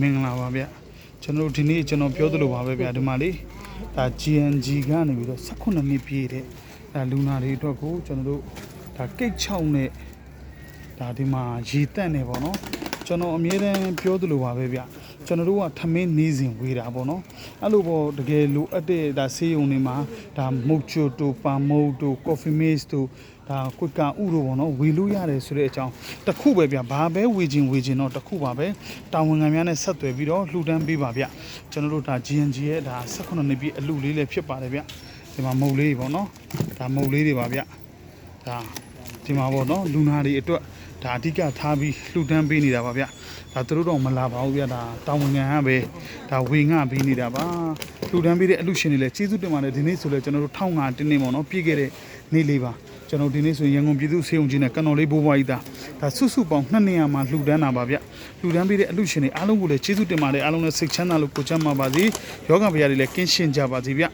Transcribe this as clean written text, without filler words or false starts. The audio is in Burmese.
မင်္ဂလာပါဗျကျွန်တော်ဒီနေ့ကျွန်တော်ပြောသလိုပါပဲဗျဒီမှာလေဒါ GNG ကနေပြီးတော့18နှစ်ပြည့်တဲ့ဒါလူနာတွေအတွက်ကိုကျွန်တော်တို့ဒါကိတ်6နဲ့ဒါဒီမှာရေတက်နေပေါ့နော်ကျွန်တော်အမြဲတမ်းပြောသလိုပါပဲဗျကျွန်တော်တို့ကထမင်းနေစဉ်ဝေးတာပေါ့နော်အဲ့လိုပေါ့တကယ်လိုအပ်တဲ့ဒါဆေးရုံတွေမှာဒါမုတ်ချိုတိုပါမုတ်တိုကော်ဖီမေ့စ်တိုဒါကွတ်ကာဥတို့ပေါ့နော်ဝေလို့ရတယ်ဆိုတဲ့အကြောင်းတစ်ခုပဲဗျဘာပဲဝေခြင်းတော့တစ်ခုပါပဲတာဝန်ခံများနဲ့ဆက်သွယ်ပြီးတော့လှူဒန်းပေးပါဗျကျွန်တော်တို့ဒါ GNG ရဲ့ဒါ18နှစ်ပြည့်အလှလေးလည်းဖြစ်ပါတယ်ဗျဒီမှာမုတ်လေးပေါ့နော်ဒါမုတ်လေးတွေပါဗျဒါဒီမှာပေါ့နော်လူနာတွေအတွက်ဒါအဓိကထားပြီးလှူဒန်းပေးနေတာပါဗျဒါသူတို့တော့မလာပါဘူးဗျဒါတာဝန်ခံကပဲဒါဝေငှပေးနေတာပါလှူဒန်းပေးတဲ့အလှရှင်တွေလည်းကျေးဇူးတင်ပါတယ်ဒီနေ့ဆိုလည်းကျွန်တော်တို့1500တင်းနေပေါ့နော်ပြည့်ခဲ့တဲ့နေ့လေးပါကျွန်တော်ဒီနေ့ဆိုရန်ကုန်ပြည်သူ့ဆေးရုံကြီးနဲ့ကန်တော်လေးဘိုးဘွားကြီးဒါစုစုပေါင်း2နေရာမှာလှူဒန်းတာပါဗျလှူဒန်းပေးတဲ့အလှရှင်တွေအားလုံးကိုလည်းကျေးဇူးတင်ပါတယ်အားလုံးလည်းစိတ်ချမ်းသာလို့ကိုယ်ချမ်းသာပါစေယောဂဗျာတွေလည်းကင်းရှင်းကြပါစေဗျ